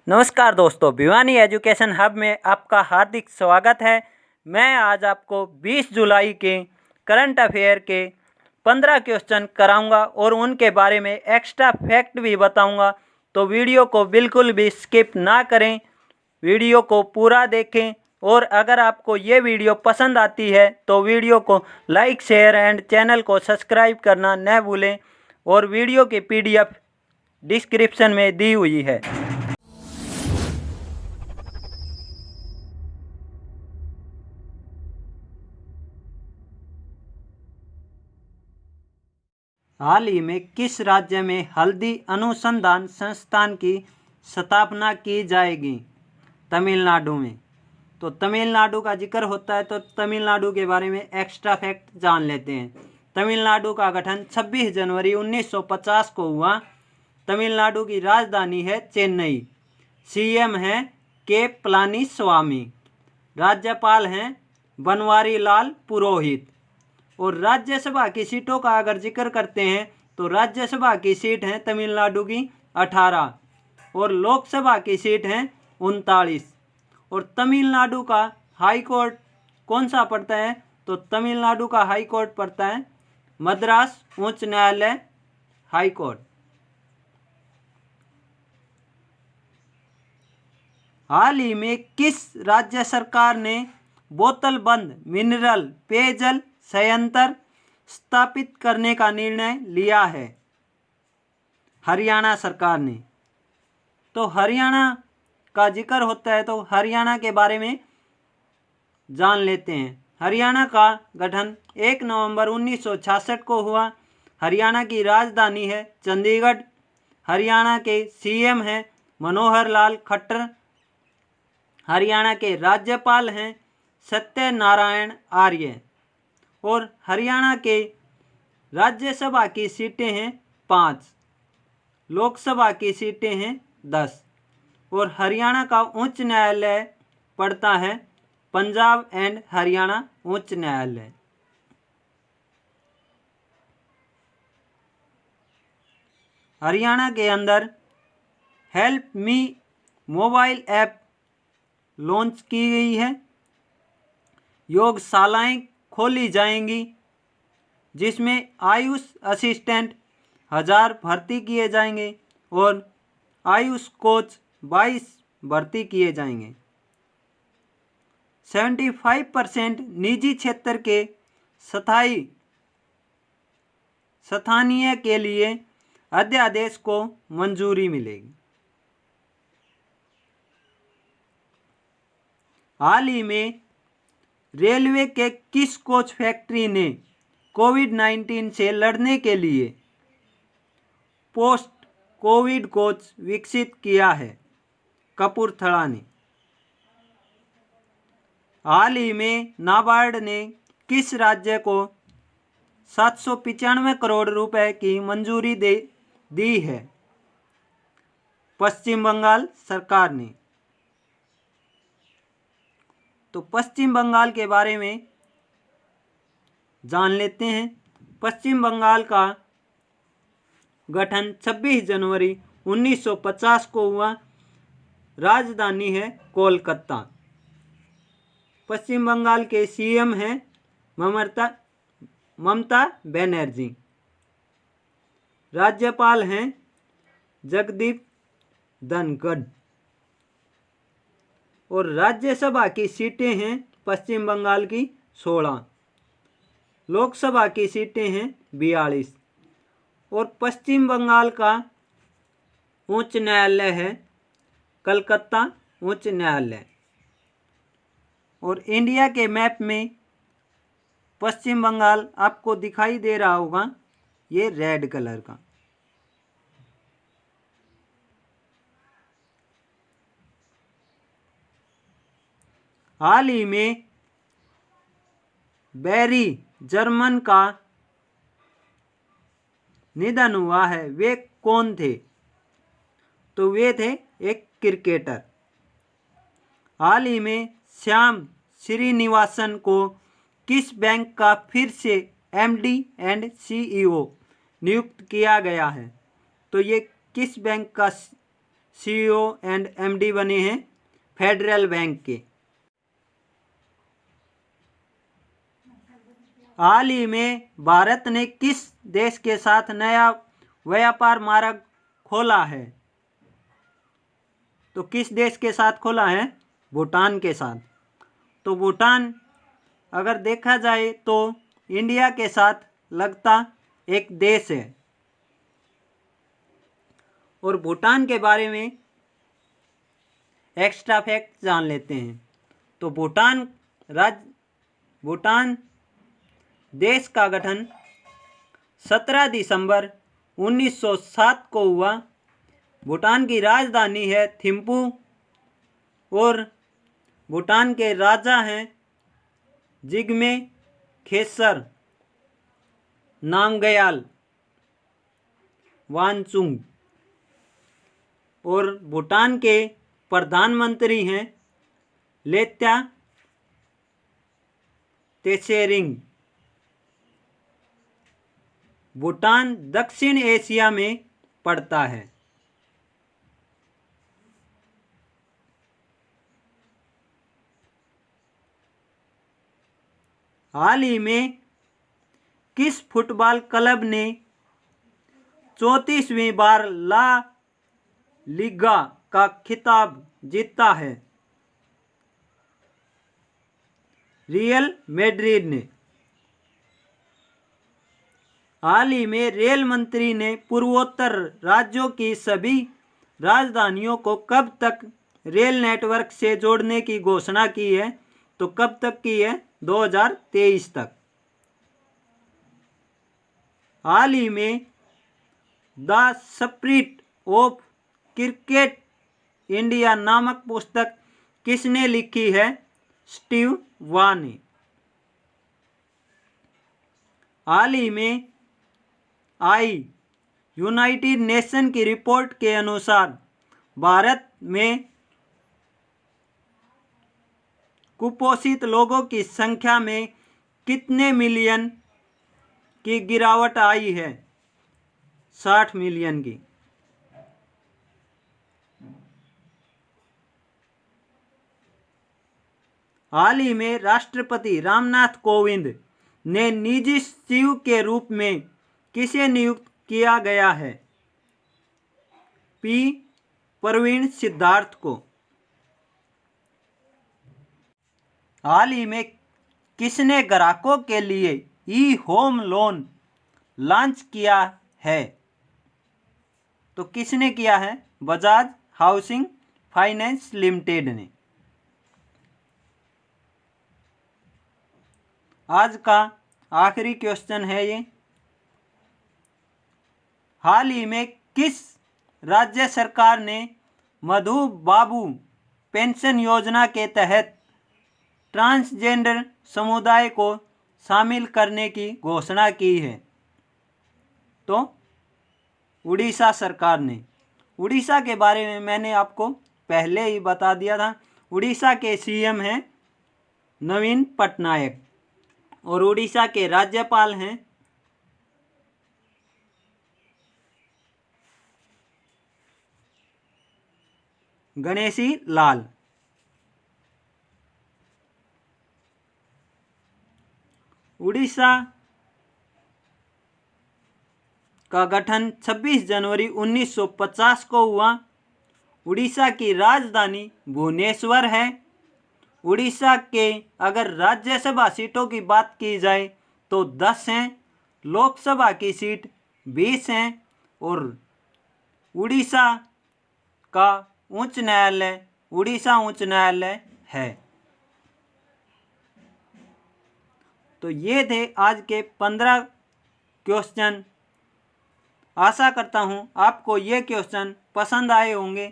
नमस्कार दोस्तों, Bhiwani education hub में आपका हार्दिक स्वागत है। मैं आज आपको 20 जुलाई के करंट अफेयर के 15 क्वेश्चन कराऊंगा और उनके बारे में एक्स्ट्रा फैक्ट भी बताऊंगा। तो वीडियो को बिल्कुल भी स्किप ना करें, वीडियो को पूरा देखें। और अगर आपको ये वीडियो पसंद आती है तो वीडियो को लाइक, शेयर एंड चैनल को सब्सक्राइब करना न भूलें। और वीडियो की PDF डिस्क्रिप्शन में दी हुई है। हाल ही में किस राज्य में हल्दी अनुसंधान संस्थान की स्थापना की जाएगी? तमिलनाडु में। तो तमिलनाडु का जिक्र होता है तो तमिलनाडु के बारे में एक्स्ट्रा फैक्ट जान लेते हैं। तमिलनाडु का गठन 26 जनवरी 1950 को हुआ। तमिलनाडु की राजधानी है चेन्नई। CM है के पलानीस्वामी। राज्यपाल हैं बनवारी लाल पुरोहित। और राज्यसभा की सीटों का अगर जिक्र करते हैं तो राज्यसभा की सीट है तमिलनाडु की 18 और लोकसभा की सीट है 39। और तमिलनाडु का हाई कोर्ट कौन सा पड़ता है? तो तमिलनाडु का हाई कोर्ट पड़ता है मद्रास उच्च न्यायालय हाई कोर्ट। हाल ही में किस राज्य सरकार ने बोतल बंद मिनरल पेयजल संयंत्र स्थापित करने का निर्णय लिया है? हरियाणा सरकार ने। तो हरियाणा का जिक्र होता है तो हरियाणा के बारे में जान लेते हैं। हरियाणा का गठन 1 नवंबर 1966 को हुआ। हरियाणा की राजधानी है चंडीगढ़। हरियाणा के CM हैं मनोहर लाल खट्टर। हरियाणा के राज्यपाल हैं सत्यनारायण आर्य। और हरियाणा के राज्यसभा की सीटें हैं 5, लोकसभा की सीटें हैं 10। और हरियाणा का उच्च न्यायालय पड़ता है पंजाब एंड हरियाणा उच्च न्यायालय। हरियाणा के अंदर help me mobile app launch की गई है। योगशालाएं खोली जाएंगी जिसमें आयुष असिस्टेंट 1000 भर्ती किए जाएंगे और आयुष कोच 22 भर्ती किए जाएंगे। 75% निजी क्षेत्र के स्थानीय के लिए अध्यादेश को मंजूरी मिलेगी। हाल ही में रेलवे के किस कोच फैक्ट्री ने कोविड-19 से लड़ने के लिए पोस्ट कोविड कोच विकसित किया है? कपूरथला ने। हाल ही में नाबार्ड ने किस राज्य को 795 करोड़ रुपए की मंजूरी दी है? पश्चिम बंगाल सरकार ने। तो पश्चिम बंगाल के बारे में जान लेते हैं। पश्चिम बंगाल का गठन 26 जनवरी 1950 को हुआ। राजधानी है कोलकाता। पश्चिम बंगाल के CM हैं ममता बनर्जी। राज्यपाल हैं जगदीप धनखड़। और राज्यसभा की सीटें हैं पश्चिम बंगाल की 16, लोकसभा की सीटें हैं 42। और पश्चिम बंगाल का उच्च न्यायालय है कलकत्ता उच्च न्यायालय। और इंडिया के मैप में पश्चिम बंगाल आपको दिखाई दे रहा होगा, ये रेड कलर का। हाल ही में बैरी जर्मन का निधन हुआ है, वे कौन थे? तो वे थे एक क्रिकेटर। हाल ही में श्याम श्रीनिवासन को किस बैंक का फिर से MD एंड CEO नियुक्त किया गया है? तो ये किस बैंक का CEO एंड MD बने हैं फेडरल बैंक के। हाल ही में भारत ने किस देश के साथ नया व्यापार मार्ग खोला है? तो किस देश के साथ खोला है? भूटान के साथ। तो भूटान अगर देखा जाए तो इंडिया के साथ लगता एक देश है। और भूटान के बारे में एक्स्ट्रा फैक्ट जान लेते हैं। तो भूटान देश का गठन 17 दिसंबर 1907 को हुआ। भूटान की राजधानी है थिम्पू और भूटान के राजा हैं जिग्मे खेसर नामग्याल वांगचुक और भूटान के प्रधानमंत्री हैं लेत्या त्शेरिंग। भूटान दक्षिण एशिया में पड़ता है। हाल ही में किस फुटबॉल क्लब ने 34वीं बार ला लीगा का खिताब जीता है? रियल मैड्रिड ने। हाल ही में रेल मंत्री ने पूर्वोत्तर राज्यों की सभी राजधानियों को कब तक रेल नेटवर्क से जोड़ने की घोषणा की है? तो कब तक की है? 2023 तक। हाल ही में the spirit of cricket India नामक पुस्तक किसने लिखी है? स्टीव वॉ ने। हाल ही में आई यूनाइटेड नेशन की रिपोर्ट के अनुसार भारत में कुपोषित लोगों की संख्या में कितने मिलियन की गिरावट आई है? 60 मिलियन की। हाल ही में राष्ट्रपति रामनाथ कोविंद ने निजी सचिव के रूप में किसे नियुक्त किया गया है? पी प्रवीण सिद्धार्थ को। हाल ही में किसने ग्राहकों के लिए ई-होम लोन लॉन्च किया है? तो किसने किया है? बजाज हाउसिंग फाइनेंस लिमिटेड ने। आज का आखिरी क्वेश्चन है ये। हाल ही में किस राज्य सरकार ने मधु बाबू पेंशन योजना के तहत ट्रांसजेंडर समुदाय को शामिल करने की घोषणा की है? तो उड़ीसा सरकार ने। उड़ीसा के बारे में मैंने आपको पहले ही बता दिया था। उड़ीसा के CM हैं नवीन पटनायक और उड़ीसा के राज्यपाल हैं गणेशी लाल। उड़ीसा का गठन 26 जनवरी 1950 को हुआ। उड़ीसा की राजधानी भुवनेश्वर है। उड़ीसा के अगर राज्यसभा सीटों की बात की जाए तो 10 हैं, लोकसभा की सीट 20 हैं और उड़ीसा का उच्च न्यायालय उड़ीसा उच्च न्यायालय है। तो ये थे आज के 15 क्वेश्चन। आशा करता हूँ आपको ये क्वेश्चन पसंद आए होंगे।